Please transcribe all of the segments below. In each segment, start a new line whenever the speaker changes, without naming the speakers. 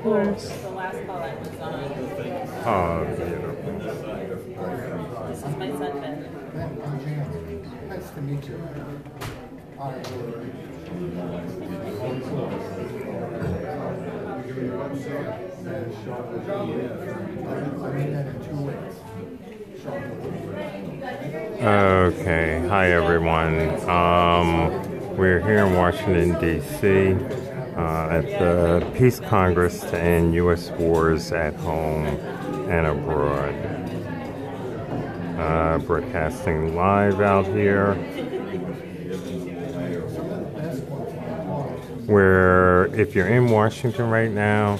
course.
The last call I was on.
Oh, beautiful.
This is my son, Ben.
Nice to meet you. Hi.
Okay, hi everyone. We're here in Washington, D.C. At the Peace Congress to End U.S. Wars at Home and Abroad. Broadcasting live out here. If you're in Washington right now,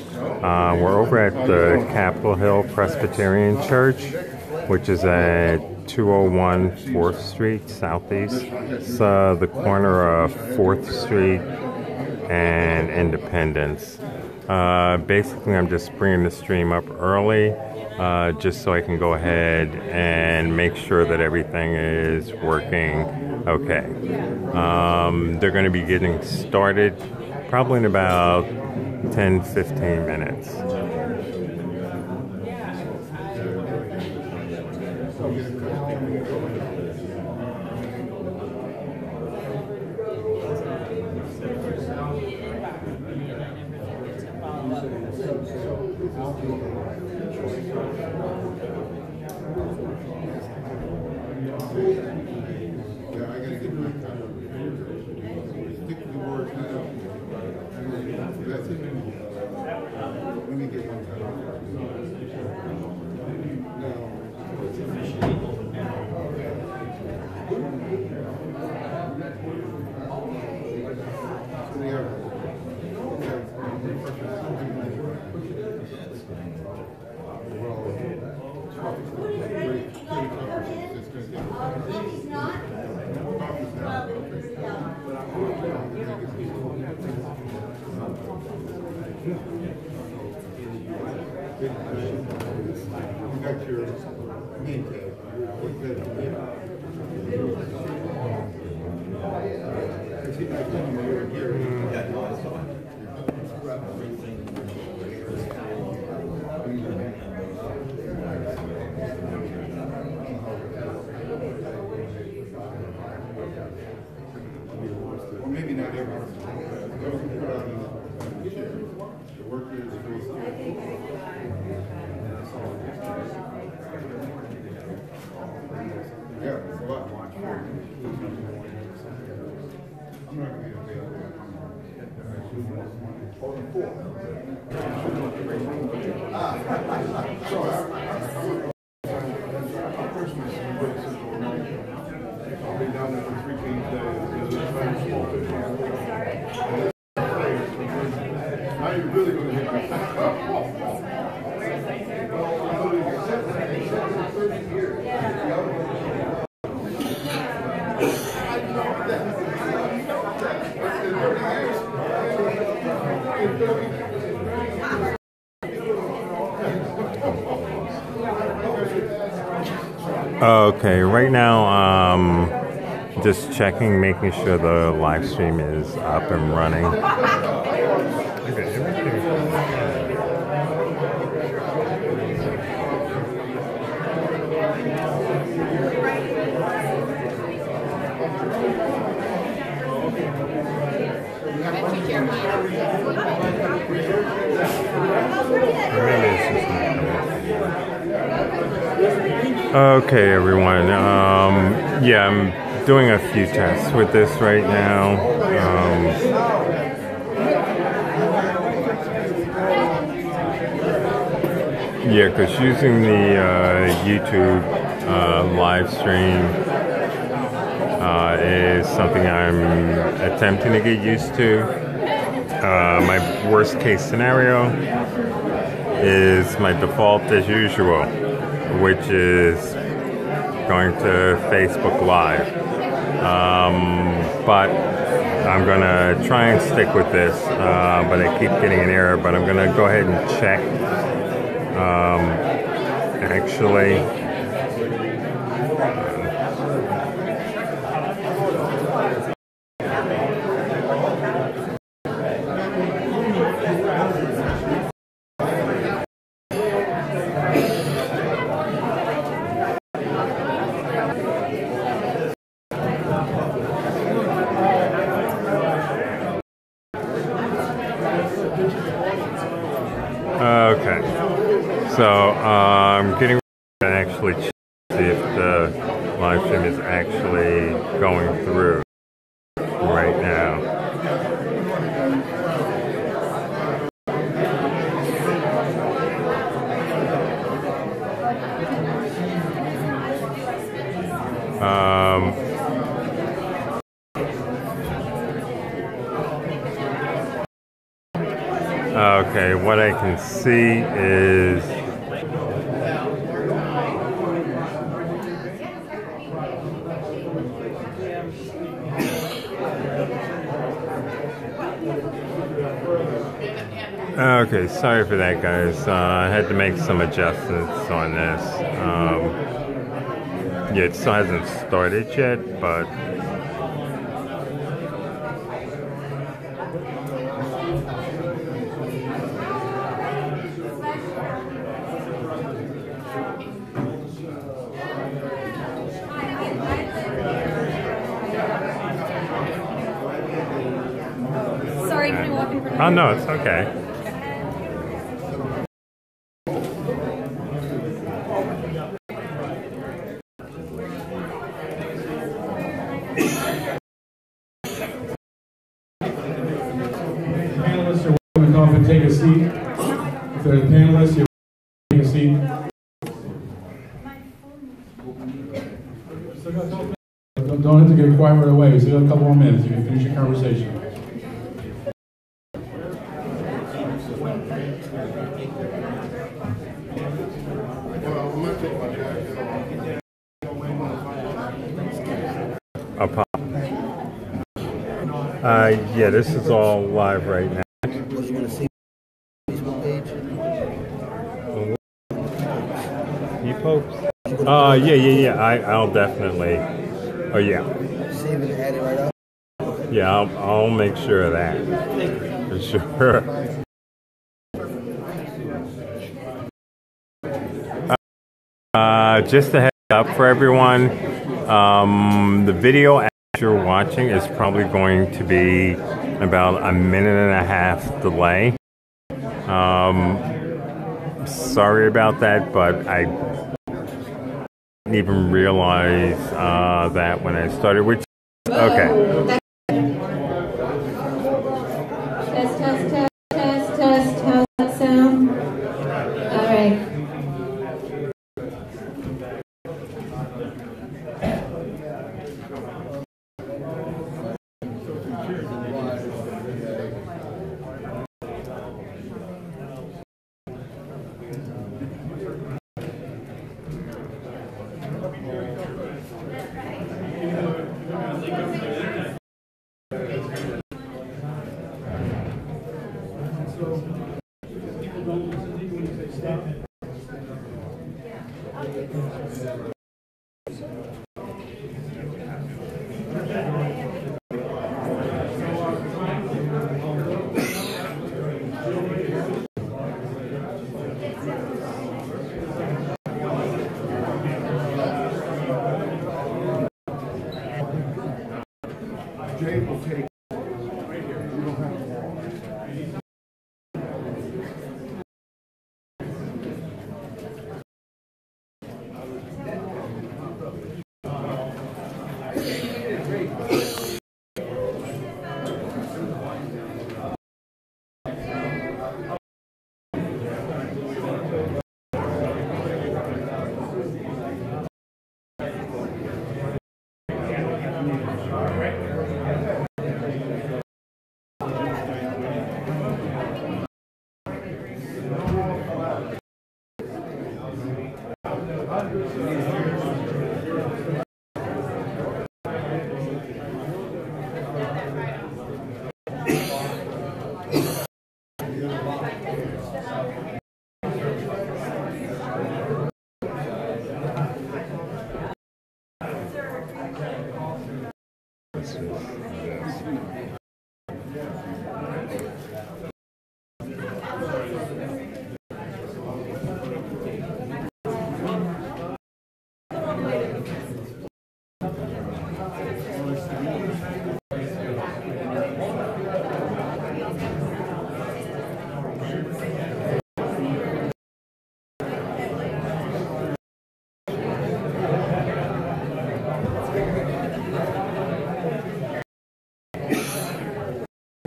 we're over at the Capitol Hill Presbyterian Church, which is at 201 4th Street Southeast. It's the corner of 4th Street and Independence. Basically, I'm just bringing the stream up early, just so I can go ahead and make sure that everything is working okay. They're going to be getting started probably in about 10-15 minutes. Okay, right now, just checking, making sure the live stream is up and running. Okay, everyone. Yeah, I'm doing a few tests with this right now. Yeah, because using the YouTube live stream is something I'm attempting to get used to. My worst case scenario is my default as usual, which is going to Facebook Live. But I'm going to try and stick with this, but I keep getting an error. But I'm going to go ahead and check. Actually, Okay. So I'm getting ready to actually check to see if the live stream is actually going through right now. Okay, what I can see is okay, sorry for that, guys. I had to make some adjustments on this. Yeah, it still hasn't started yet, but
Sorry, can I walk in front of
oh
you?
no, it's okay.
Panelists are welcome to come up and take a seat. If they're the panelists, you're welcome to take a seat. Don't have to get quiet right away. We still got a couple more minutes. You can finish your conversation.
Yeah, this is all live right now.
What do you want to see? Facebook page?
You folks? Yeah. I'll definitely. Oh yeah.
Save it and add it right up?
Yeah, I'll make sure of that. For sure. Just a heads up for everyone. The video as you're watching is probably going to be about a minute and a half delay. Sorry about that, but I didn't even realize that when I started. Which okay.
Test. How's that sound? All right.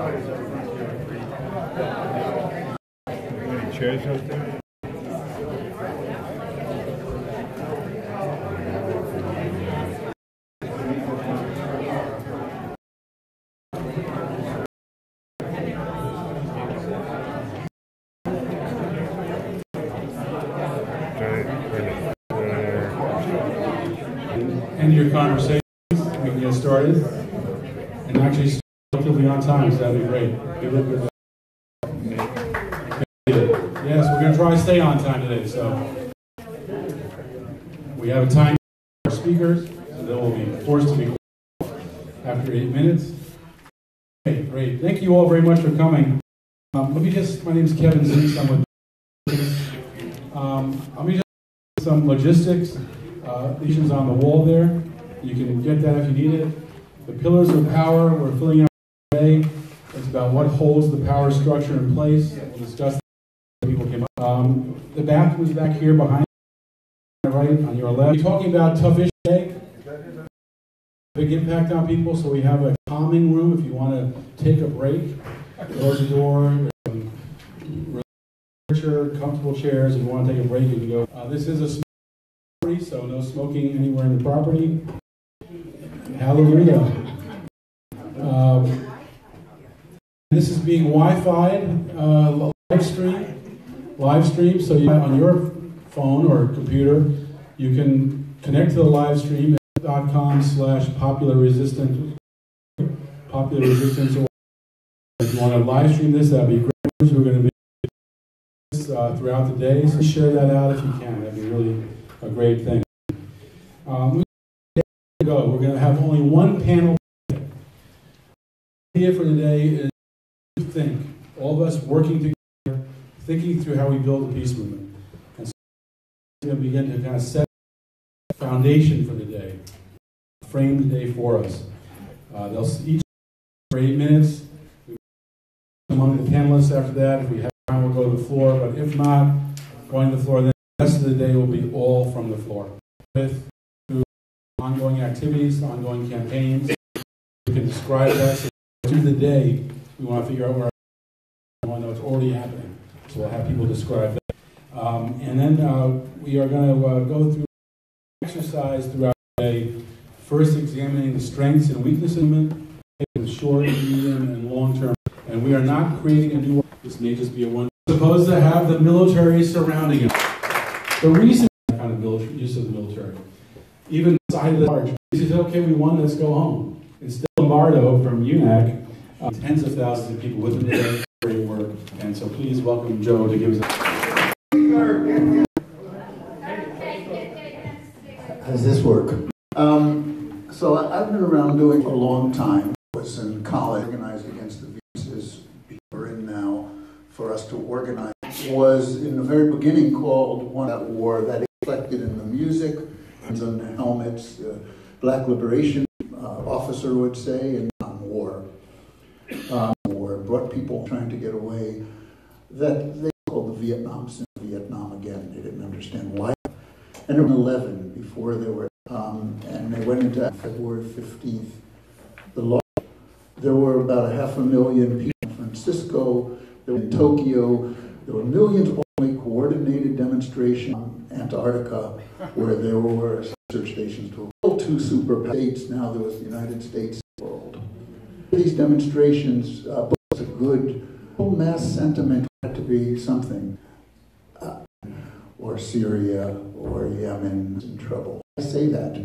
Any chairs out there?
End your conversations. We can get started. And actually start relatively on time, so that'd be great. Yes, we're going to try to stay on time today. So we have a time for our speakers, so they will be forced to be after 8 minutes. Okay, great. Thank you all very much for coming. My name is Kevin Zeese. I'm with let me just some logistics. Issues on the wall there. You can get that if you need it. The pillars of power we're filling out today. It's about what holds the power structure in place. We'll discuss that. People came up. The bathrooms back here behind you, right on your left. We're talking about tough issues today. Big impact on people, so we have a calming room if you want to take a break. Close the door. Comfortable chairs. If you want to take a break, you can go. This is a so no smoking anywhere in the property. Hallelujah. This is being Wi-Fi live stream. So on your phone or computer, you can connect to the live stream at .com/popular resistance. Or if you want to live stream this, that'd be great. We're going to be throughout the day, so share that out if you can. That'd be really a great thing. We're going to have only one panel. The idea for today is to think. All of us working together, thinking through how we build a peace movement. And so we're going to begin to kind of set the foundation for the day, frame the day for us. They'll each for 8 minutes. Among the panelists after that, if we have time, we'll go to the floor. But if not, going to the floor, then the rest of the day will be all from the floor. With ongoing activities, ongoing campaigns, we can describe that. So through the day, we want to figure out where we want to know it's already happening. So we'll have people describe that. And then we are going to go through exercise throughout the day, first examining the strengths and weaknesses of the short, medium, and long term. And we are not creating a new one. This may just be a one. Supposed to have the military surrounding it. The reason kind of use of the military, even inside of the charge, he says, okay, we won, let's go home. Instead of Lombardo from UNAC, tens of thousands of people within the day for your work. And so please welcome Joe to give us a...
How does this work? So I've been around doing it for a long time. I was in college, organized against the visas we're in now, for us to organize. It was in the very beginning called One That War, that reflected in the music, and on the helmets, the Black Liberation officer would say, and war. War brought people trying to get away, that they called the Vietnam since Vietnam again. They didn't understand why. And it was 11 before they were, and they went into February 15th. The law. There were about 500,000 people in San Francisco. There were in Tokyo. There were millions of coordinated demonstrations in Antarctica, where there were research stations to two super states. Now there was the United States world. These demonstrations was a good mass sentiment had to be something, or Syria or Yemen in trouble. I say that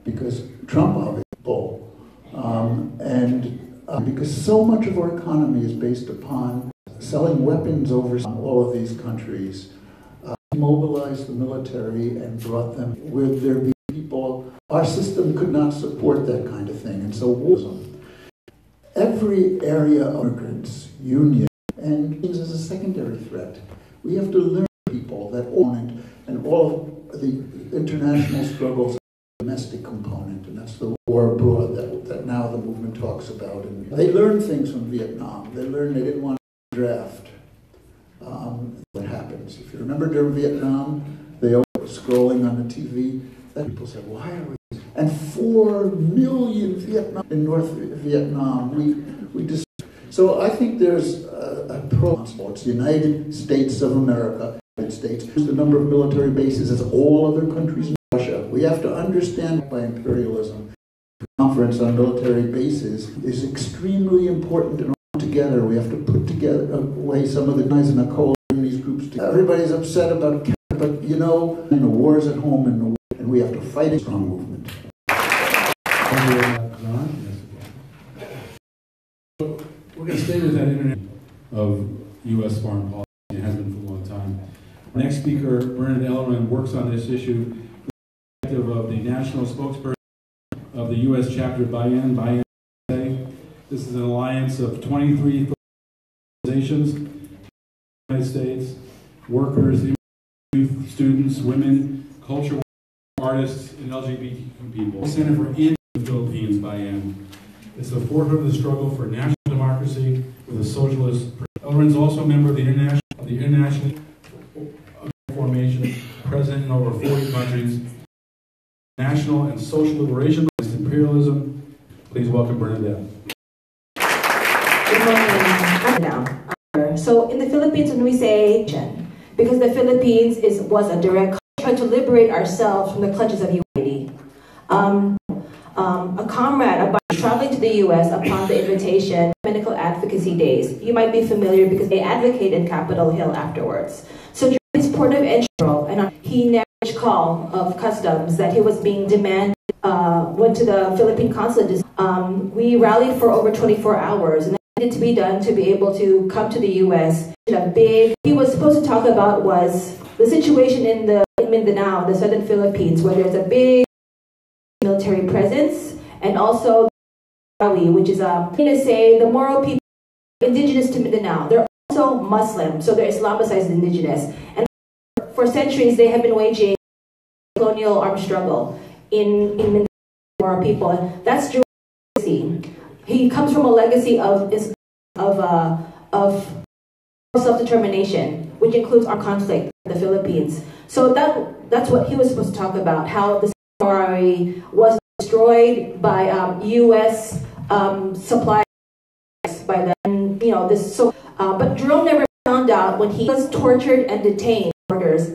because Trump obviously bull, because so much of our economy is based upon selling weapons over all of these countries. Mobilized the military and brought them where there be people. Our system could not support that kind of thing, and so every area of immigrants, union, and things as a secondary threat. We have to learn people that own it, and all the international struggles, domestic component, and that's the war abroad that now the movement talks about. And they learned things from Vietnam. They learned they didn't want to draft. What happens? If you remember during Vietnam, they were scrolling on the TV. That people said, "Why are we?" And 4 million Vietnam in North Vietnam. We just So I think there's a it's the United States of America, United States. The number of military bases as all other countries in Russia. We have to understand by imperialism. The conference on military bases is extremely important, and all together we have to put together away some of the guys in a coalition, these groups together. Everybody's upset about, but you know, the wars at home and we have to fight a strong movement.
We're going to stay with that internet of U.S. foreign policy. It has been for a long time. Our next speaker, Bernadette Ellorin, works on this issue of the national spokesperson of the U.S. chapter BAYAN. BAYAN. This is an alliance of 23 organizations in the United States, workers, youth, students, women, cultural artists, and LGBTQ people. Center for in the Philippines, BAYAN. It's the forefront of the struggle for national democracy with a socialist. Ellorin is also a member of the international formation, present in over 40 countries, national and social liberation against imperialism. Please welcome Bernadette.
Good morning. So in the Philippines, when we say, because the Philippines was a direct try to liberate ourselves from the clutches of humanity. A comrade traveling to the U.S. upon the invitation medical advocacy days. You might be familiar because they advocated Capitol Hill afterwards. So during his port of entry, and he never call of customs that he was being demanded, went to the Philippine consulate. We rallied for over 24 hours, and that needed to be done to be able to come to the U.S. He was supposed to talk about was the situation in Mindanao, the southern Philippines, where there's a big military presence, and also which is to say the Moro people indigenous to Mindanao. They're also Muslim, so they're Islamicized indigenous. And for centuries, they have been waging colonial armed struggle in Mindanao Moro people. And that's Jewish legacy. He comes from a legacy of self-determination, which includes our conflict in the Philippines. So that's what he was supposed to talk about, how the Sanctuary was destroyed by U.S. supplies by the, this. So, but Jerome never found out when he was tortured and detained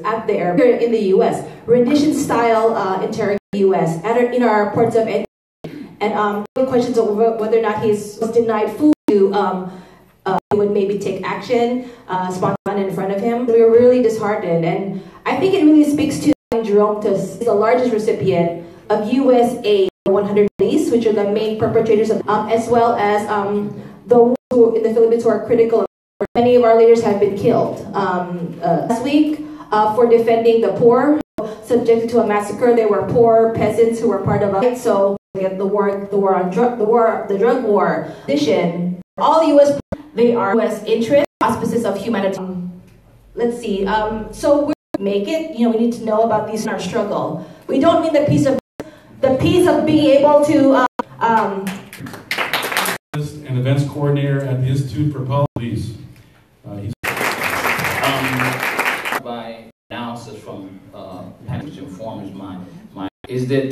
at the airport in the U.S. rendition-style interrogation in the U.S. in our ports of entry, and questions of whether or not he's denied food to. He would maybe take action, spawn in front of him. We were really disheartened, and I think it really speaks to Jerome is the largest recipient of U.S. aid, 100 police, which are the main perpetrators of, as well as those who in the Philippines who are critical of. Many of our leaders have been killed. Last week, for defending the poor, subjected to a massacre, they were poor peasants who were part of a. So the drug war. Addition, all U.S. They are U.S. interests, auspices of humanity. Let's see. So we make it. We need to know about these in our struggle. We don't mean the piece of being able to.
An events coordinator at the Institute for Police.
By analysis from Patrick Informer's mind is that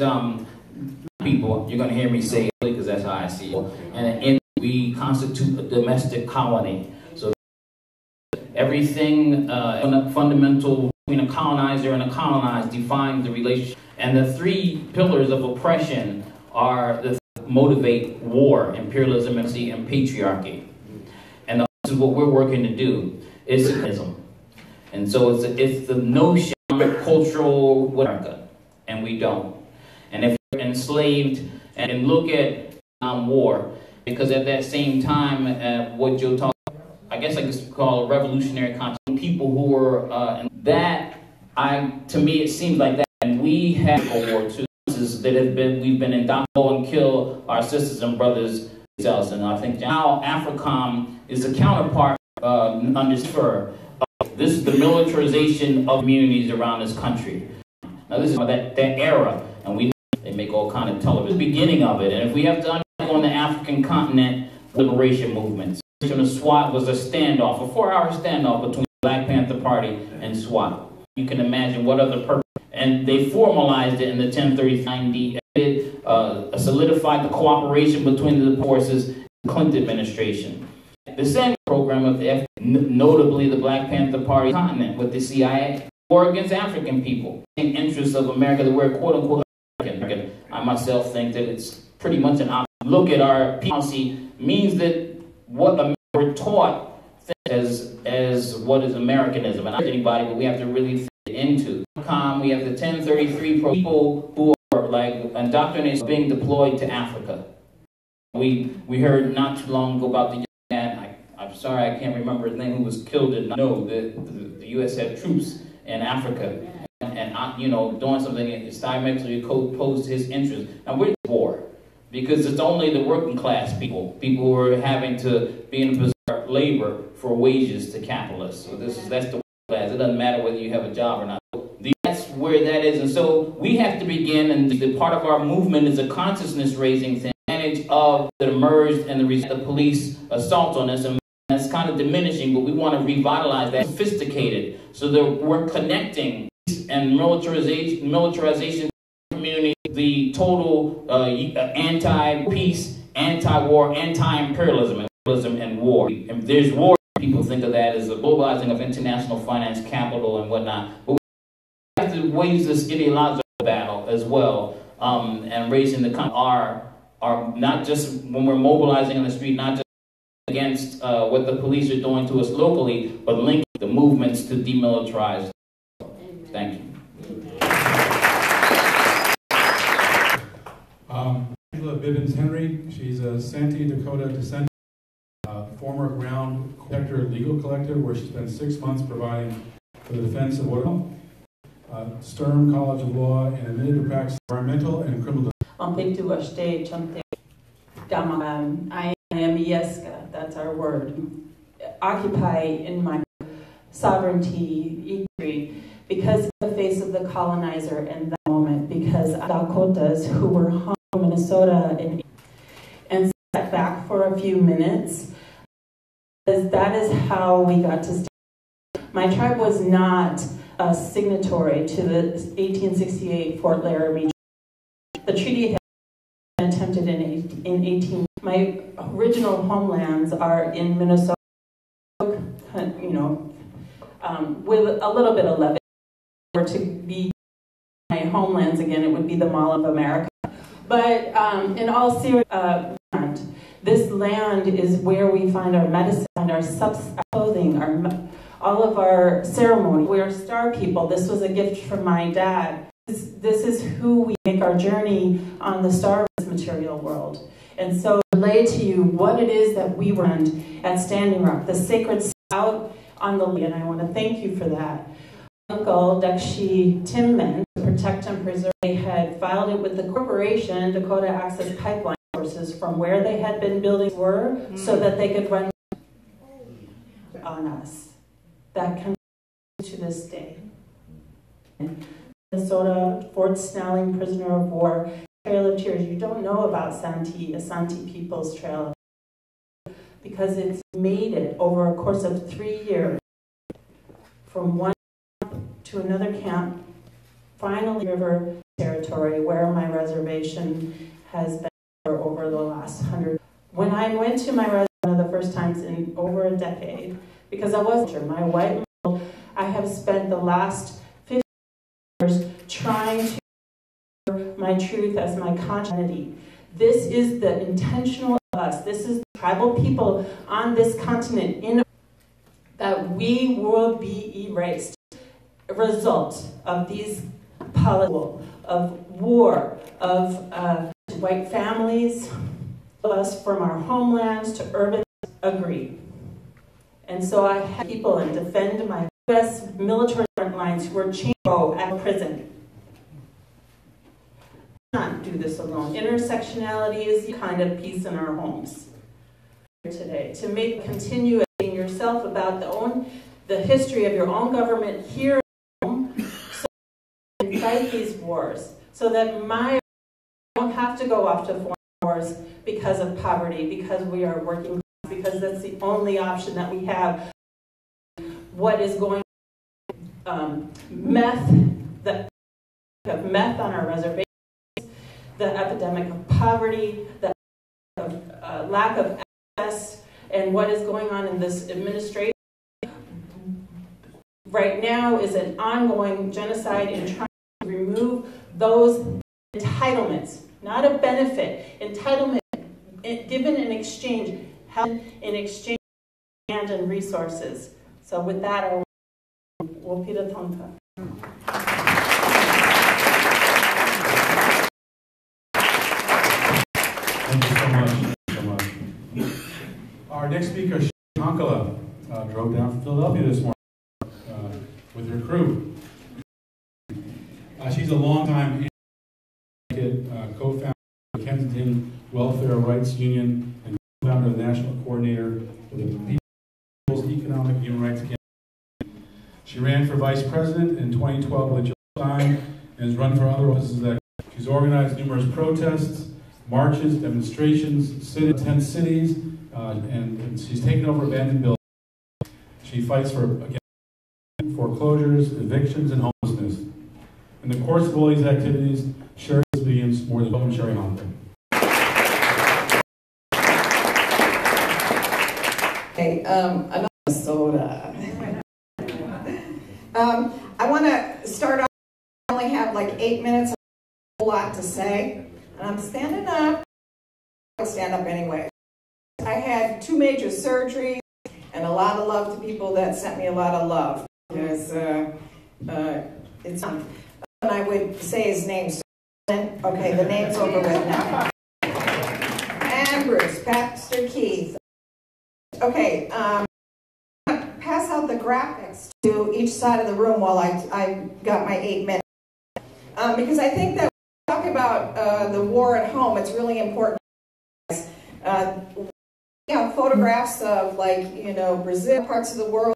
people, you're going to hear me say it because that's how I see it, and we constitute a domestic colony. So everything fundamental between a colonizer and a colonized defines the relationship. And the three pillars of oppression are the motivate war, imperialism, and patriarchy. And this is what we're working to do. It's ism. And so it's the notion of cultural America, and we don't. And if you're enslaved and look at war, because at that same time, what you'll talk, I guess I could call revolutionary conscience, people who were to me it seems like that, and we have a war too. We've been indoctrinated and kill our sisters and brothers themselves, and I think now AFRICOM is a counterpart under spur. This is the militarization of communities around this country. Now this is that era, and they make all kind of television. The beginning of it, and if we have to undergo on the African continent liberation movements, the SWAT was a standoff, a 4-hour standoff between the Black Panther Party and SWAT. You can imagine what other purpose. And they formalized it in the 1039D. It solidified the cooperation between the forces in the Clinton administration. the same program of the notably the Black Panther Party continent with the CIA, war against African people, in interests of America that we're quote unquote American. I myself think that it's pretty much an option. Look at our policy means that what we're taught as what is Americanism, and not anybody, but we have to really fit it into. We have the 1033 people who are like indoctrinated being deployed to Africa. We heard not too long ago about the young man, I'm sorry I can't remember his name, who was killed in the U.S. had troops in Africa and you know, doing something that diametrically opposed to his interest. And we're at war because it's only the working class people who are having to be in a position of labor for wages to capitalists. So that's the working class. It doesn't matter whether you have a job or not. That's where that is. And so we have to begin, and the part of our movement is a consciousness raising thing. Of that emerged and the police assault on us, and that's kind of diminishing, but we want to revitalize that, sophisticated, so that we're connecting and militarization community, the total anti-peace, anti-war, anti-imperialism, and war. And there's war, people think of that as a globalizing of international finance, capital, and whatnot. But we have to wage this ideological battle as well, and raising the are not just when we're mobilizing on the street, not just against what the police are doing to us locally, but linking the movements to demilitarize. Thank you.
Angela Bibens Henry, she's a Santee Dakota descendant, former ground protector legal collective, where she spent 6 months providing for the defense of what Sturm College of Law, and admitted to practice environmental and criminal.
I am Yeska, that's our word. Occupy in my sovereignty, because of the face of the colonizer in that moment, because Dakotas who were home in Minnesota and sat back for a few minutes, because that is how we got to stay. My tribe was not a signatory to the 1868 Fort Laramie. The treaty had been attempted in 18. My original homelands are in Minnesota, you know, with a little bit of levity. Or to be my homelands again, it would be the Mall of America. But in all seriousness, this land is where we find our medicine, our clothing, all of our ceremony. We're star people. This was a gift from my dad. This is who we make our journey on the star material world. And so I relay to you what it is that we were at Standing Rock, the sacred out on the land, and I want to thank you for that. Uncle Dakshi Timman, to protect and preserve, they had filed it with the corporation, Dakota Access Pipeline Sources, from where they had been buildings were, so that they could run on us. That continues to this day. Minnesota, Fort Snelling, prisoner of war, Trail of Tears. You don't know about Asante People's Trail, because it's made it over a course of 3 years, from one to another camp, finally river territory, where my reservation has been for over the last 100. When I went to my reservation one of the first times in over a decade, because I wasn't my white male, I have spent the last 50 years trying to my truth as my conscience. This is the intentional of us. This is the tribal people on this continent that we will be erased. A result of these policies of war, of white families, us from our homelands to urban agree. And so I have people and defend my U.S. military front lines who are chained at prison. Not do this alone. Intersectionality is the kind of peace in our homes today. To make continue educating yourself about the history of your own government here at home, so you can fight these wars, so that I don't have to go off to foreign wars because of poverty, because we are working class, because that's the only option that we have. What is going on? Meth on our reservations, the epidemic of poverty, the lack of access, and what is going on in this administration right now is an ongoing genocide in trying to remove those entitlements, not a benefit, entitlement given in exchange, held in exchange of land and resources. So with that, I will pida tonka.
Thank you so much. Thank you so much. Our next speaker, Honkala, drove down from Philadelphia this morning with her crew. She's a longtime co-founder of the Kensington Welfare Rights Union and co-founder of the National Coordinator for the People's Economic Human Rights Campaign. She ran for vice president in 2012 with Joe Stein and has run for other offices. She's organized numerous protests, marches, demonstrations, in 10 cities, and she's taken over abandoned buildings. She fights for against foreclosures, evictions, and homelessness. In the course of all these activities, Cheri begins more than welcome Cheri Honkala.
Hey, I'm Minnesota. I want to start off. I only have like 8 minutes. A whole lot to say. And I'm standing up. I'll stand up anyway. I had 2 major surgeries and a lot of love to people that sent me a lot of love. Because it's and I would say his name. Okay, the name's over with now. And Bruce, Pastor Keith. Okay, pass out the graphics to each side of the room while I got my 8 minutes. Because I think that when we talk about the war at home, it's really important. Photographs of Brazil, parts of the world.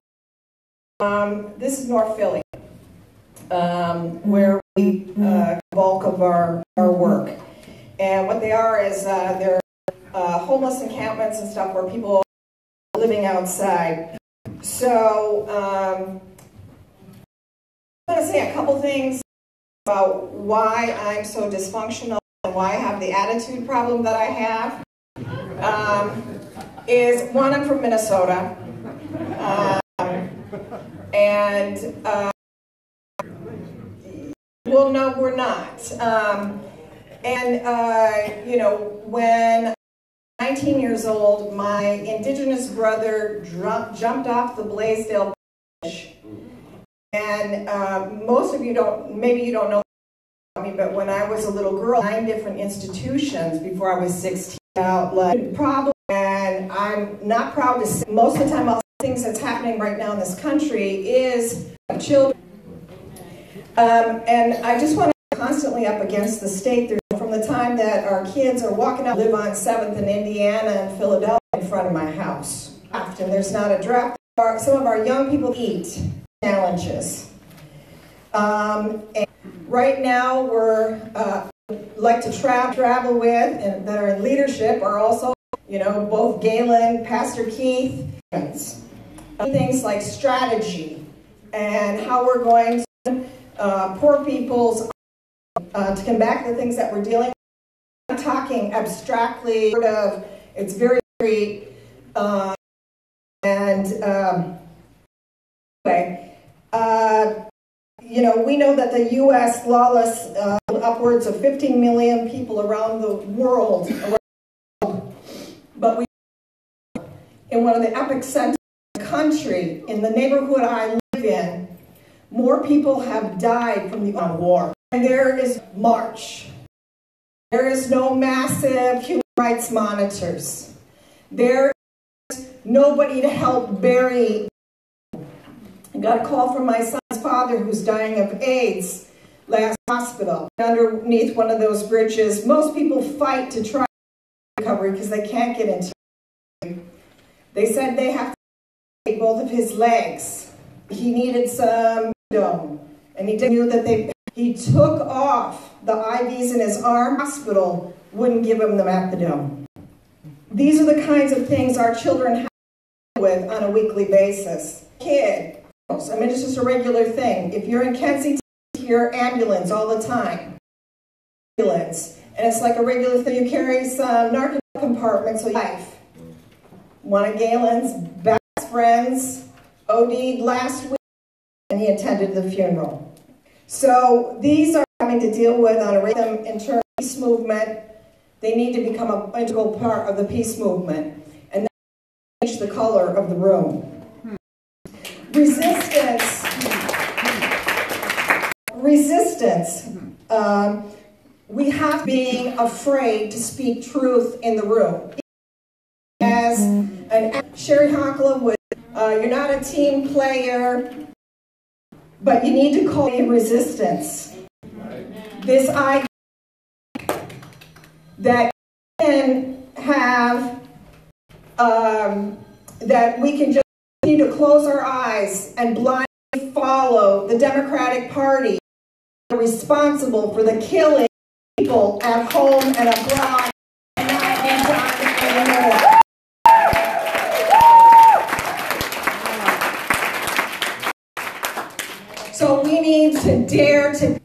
This is North Philly, where we bulk of our work. And what they are is they're homeless encampments and stuff where people are living outside. So I'm going to say a couple things about why I'm so dysfunctional and why I have the attitude problem that I have. Is one, I'm from Minnesota. Well, no, we're not. When I was 19 years old, my indigenous brother jumped off the Blaisdell Bridge. And most of you maybe you don't know me, but when I was a little girl, 9 different institutions before I was 16 out like problem. And I'm not proud to say, most of the time, all the things that's happening right now in this country is children. And I just want to constantly up against the state. From the time that our kids are walking out, live on 7th in Indiana and Philadelphia in front of my house. Often there's not a draft. Some of our young people eat challenges. And right now we're like to travel with and that are in leadership are also, both Galen, Pastor Keith, things like strategy and how we're going to poor people's to combat the things that we're dealing with. I'm talking abstractly, it's very, very, we know that the U.S. lawless upwards of 15 million people around the world, but we in one of the epic centers of the country, in the neighborhood I live in, more people have died from the war. And there is march. There is no massive human rights monitors. There is nobody to help bury. I got a call from my son's father who's dying of AIDS last hospital. Underneath one of those bridges, most people fight to try recovery because they can't get into recovery. They said they have to take both of his legs. He needed some dome, and he didn't know that he took off the IVs in his arm. Hospital wouldn't give him the methadone. These are the kinds of things our children have to deal with on a weekly basis. Kid, it's just a regular thing. If you're in Kensington, you hear ambulance all the time. Ambulance. And it's like a regular thing. You carry some narcotic compartments of life. one of Galen's best friends, OD'd last week, and he attended the funeral. So these are having to deal with on a rhythm in terms of peace movement. They need to become an integral part of the peace movement, and that change the color of the room. Resistance. We have being afraid to speak truth in the room. As Cheri Honkala would, you're not a team player, but you need to call it resistance. This idea that we can have, that we can just need to close our eyes and blindly follow the Democratic Party responsible for the killing of people at home and abroad and not be done anymore. So we need to dare to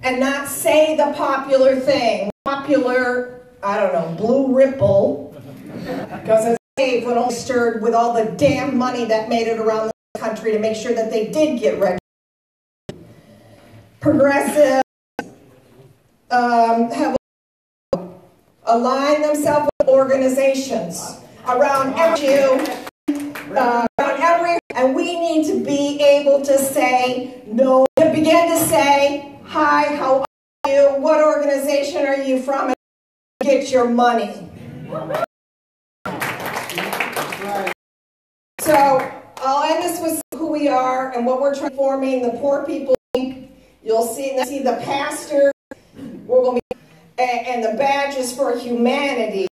and not say the popular thing. Popular, I don't know, blue ripple, because it's safe when only stirred with all the damn money that made it around the country to make sure that they did get registered. Progressives have aligned themselves with organizations around every and we need to be able to say no, to begin to say, hi, how are you? What organization are you from? And get your money. So I'll end this with who we are and what we're transforming the poor people. You'll see the pastor. We're going to be, and the badges for humanity.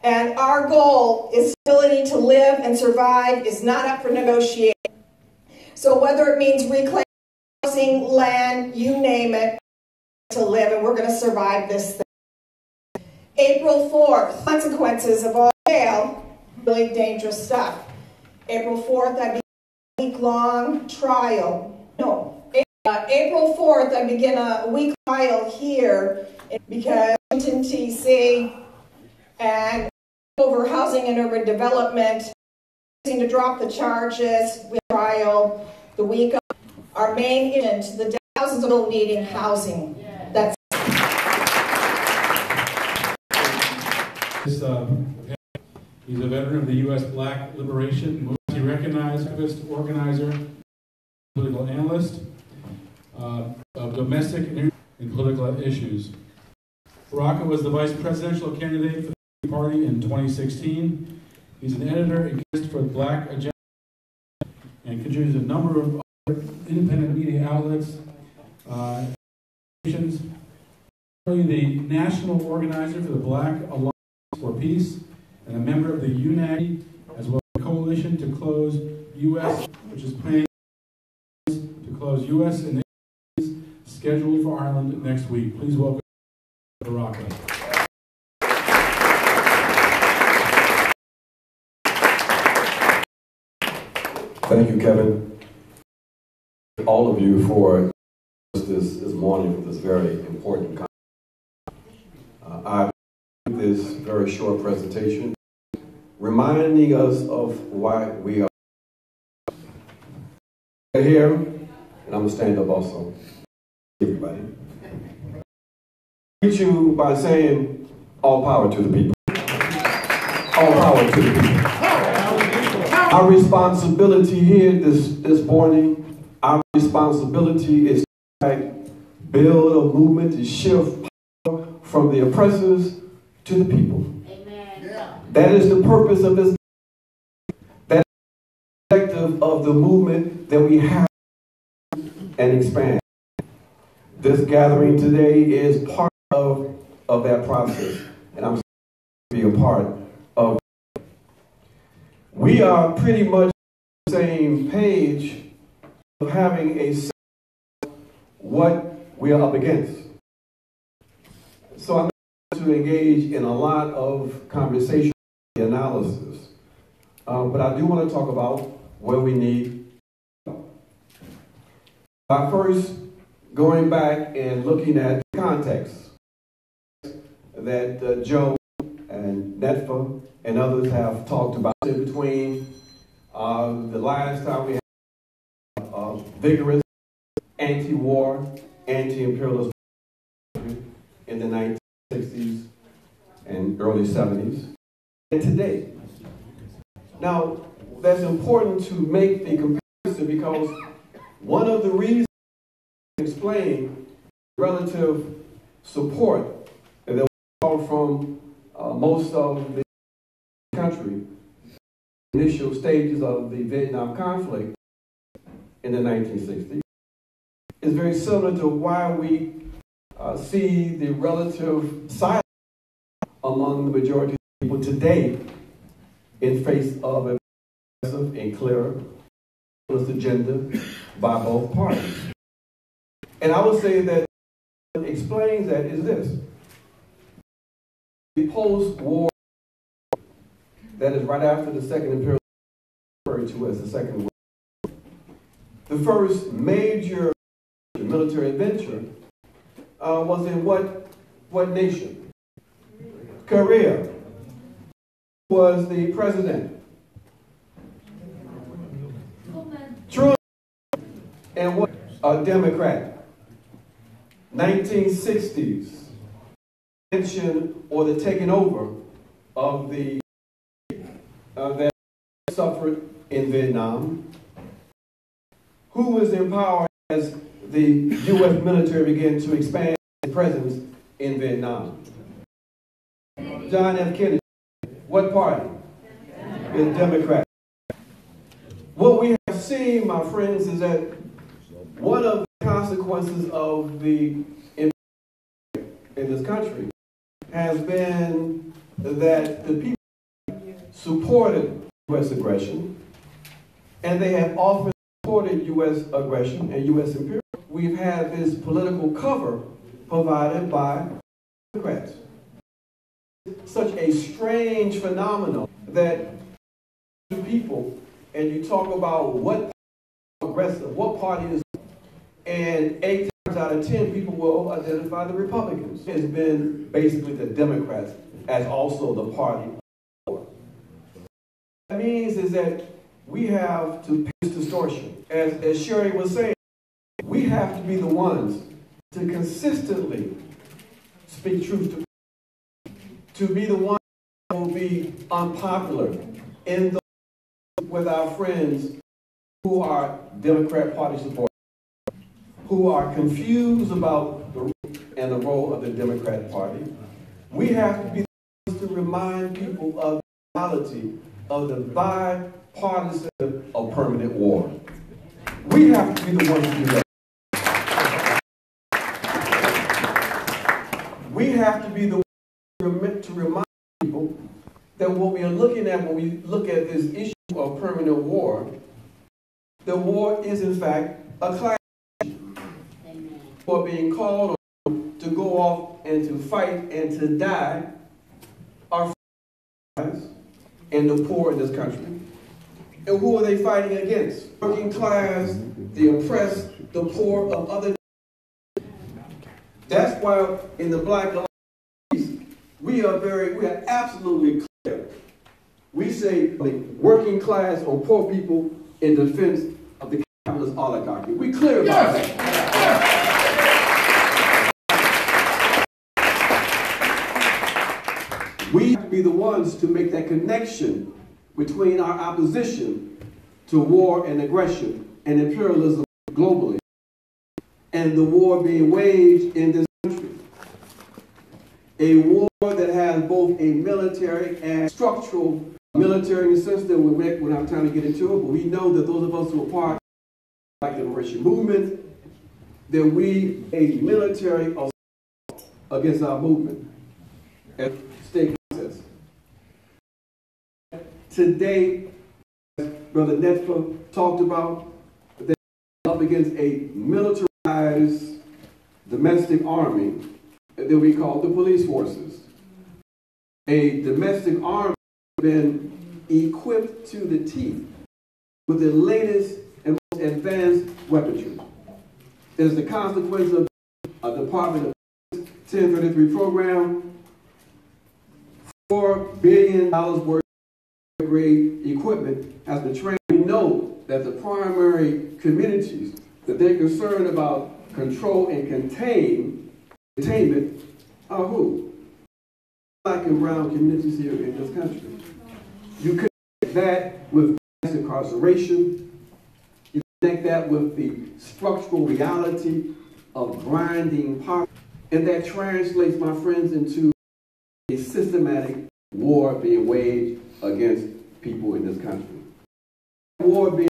And our goal is ability to live and survive is not up for negotiation. So whether it means reclaiming housing, land, you name it, to live, and we're going to survive this thing. April 4th, consequences of all jail, really dangerous stuff. April 4th, I begin a week-long trial. No, April 4th, I begin a week trial here because Washington, D.C. and over housing and urban development, to drop the charges with trial the week of our main agent, the thousands of people needing housing. That's
he's a veteran of the U.S. Black Liberation Movement. He recognized activist, organizer, political analyst of domestic and political issues. Baraka was the vice presidential candidate for the Party in 2016. He's an editor and guest for Black Ajamu and contributes a number of other independent media outlets. The national organizer for the Black Alliance for Peace and a member of the UNAG, as well as the Coalition to Close U.S., which is planning to close U.S. and scheduled for Ireland next week. Please welcome Baraka.
Thank you, Kevin. All of you for this morning for this very important conference. I made this very short presentation reminding us of why we are here, and I'm going to stand up also. Everybody. I greet you by saying all power to the people. All power to the people. Our responsibility here this morning, our responsibility is to build a movement to shift power from the oppressors to the people. Amen. Yeah. That is the purpose of this. That is the objective of the movement that we have and expand. This gathering today is part of that process, and I'm to be a part of it. We are pretty much on the same page of having a sense of what we are up against. So I'm not going to engage in a lot of conversation and analysis, but I do want to talk about where we need. By first going back and looking at the context that Joe and Netfa and others have talked about in between the last time we had a vigorous anti-war, anti-imperialist in the 1960s and early 70s, and today. Now, that's important to make the comparison because one of the reasons to explain relative support that we saw from most of the country, initial stages of the Vietnam conflict in the 1960s, is very similar to why we see the relative silence among the majority of people today in face of an aggressive and clear agenda by both parties. And I would say that what explains that is this. The post-war, that is right after the Second Imperial War, referred to as the Second War, the first major military adventure was in what nation? Korea. Who was the president? Truman. And what? A Democrat. 1960s. Or the taking over of the that suffered in Vietnam. Who was in power as the U.S. military began to expand its presence in Vietnam? John F. Kennedy. What party? The Democrat. What we have seen, my friends, is that one of the consequences of the in this country has been that the people supported U.S. aggression, and they have often supported U.S. aggression and U.S. imperialism. We've had this political cover provided by Democrats. Such a strange phenomenon that people, and you talk about what aggressive, what party is, and 8 times out of 10 people will identify the Republicans. It's been basically the Democrats as also the party. What that means is that we have to pay this distortion. As Cheri was saying, we have to be the ones to consistently speak truth to people, to be the ones that will be unpopular in the with our friends who are Democrat Party supporters, who are confused about the and the role of the Democrat Party. We have to be the ones to remind people of the reality of the bipartisan of permanent war. We have to be the ones to do that. We have to be the ones to remind people that what we are looking at when we look at this issue of permanent war, the war is in fact a class issue. For being called on to go off and to fight and to die are and the poor in this country. And who are they fighting against? Working class, the oppressed, the poor of other. That's why in the Black Lives we are absolutely clear. We say working class or poor people in defense of the capitalist oligarchy. We're clear about that. We have to be the ones to make that connection between our opposition to war and aggression and imperialism globally and the war being waged in this country. A war that has both a military and structural military in the sense that we'll have time to get into it, but we know that those of us who are part of the liberation movement, that we a military assault against our movement and state process. Today, as Brother Netfa talked about, that up against a militarized domestic army that we call the police forces. A domestic army has been equipped to the teeth with the latest and most advanced weaponry. As the consequence of a Department of 1033 program, $4 billion worth of grade equipment has been trained. We know that the primary communities that they're concerned about control and containment are who? Black and brown communities here in this country. You connect that with mass incarceration. You connect that with the structural reality of grinding poverty. And that translates, my friends, into a systematic war being waged against people in this country. War being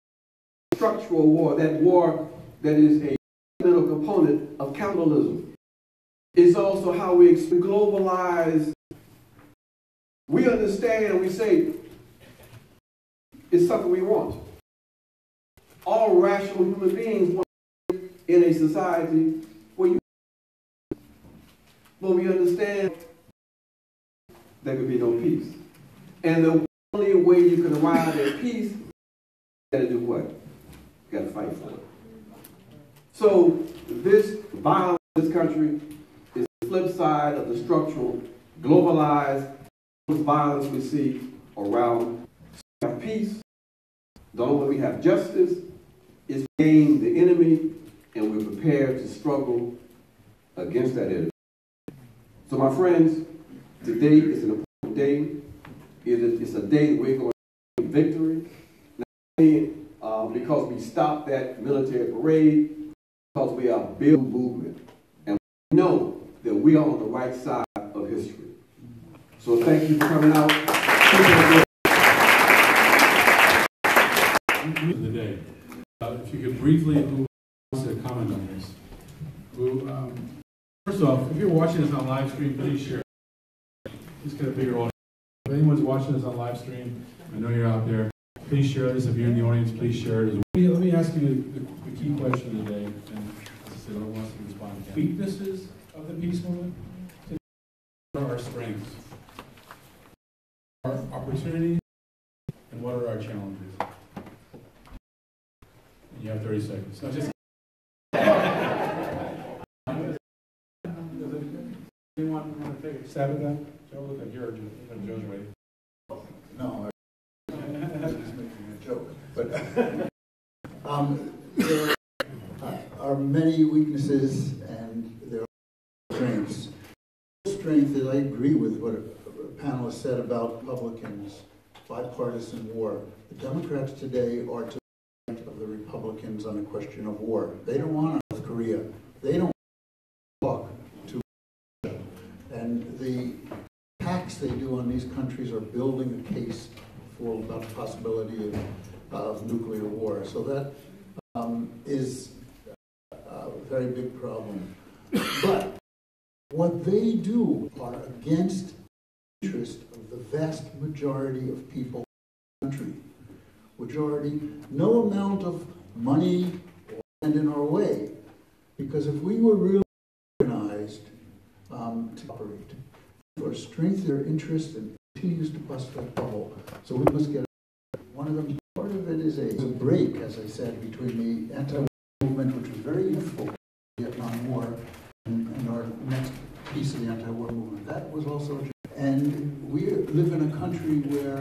a structural war, that war that is a fundamental component of capitalism. It's also how we globalize. We understand and we say it's something we want. All rational human beings want in a society where you, but we understand there could be no peace. And the only way you can arrive at peace, you gotta do what? You gotta fight for it. So this violence in this country is the flip side of the structural, globalized violence we see around. We have peace. The only way we have justice is gain the enemy, and we're prepared to struggle against that enemy. So my friends, today is an important day. It's a day that we're going to victory. Not only because we stopped that military parade, because we are building movement. And we know that we are on the right side of history. So thank you for coming out.
Of the day. If you could briefly, who wants to comment on this? First off, if you're watching this on live stream, please share. Let's get a bigger audience. If anyone's watching this on live stream, I know you're out there. Please share this. If you're in the audience, please share it as well. Let me ask you the key question of the day. And as I said, I want to respond to weaknesses of the peace movement. What are our strengths? Our opportunities? And what are our challenges? You have 30 seconds. No, just anyone want to take a stab at that? Joe, look like Joe's ready.
No, I'm just making a joke. But there are many weaknesses and there are strengths. Strength is I agree with what a panelist said about Republicans, bipartisan war. The Democrats today are to the right of the Republicans on a question of war. They don't want North Korea. They don't talk to Russia. And the attacks they do on these countries are building a case for about the possibility of nuclear war. So that is a very big problem. But what they do are against the interest of the vast majority of people in the country. Majority, no amount of money or land in our way. Because if we were really organized to operate, or strengthen their interest and continues to bust that bubble. So we must get one of them. Part of it is a break, as I said, between the anti-war movement, which was very useful in the Vietnam War, and our next piece of the anti-war movement. That was also, and we live in a country where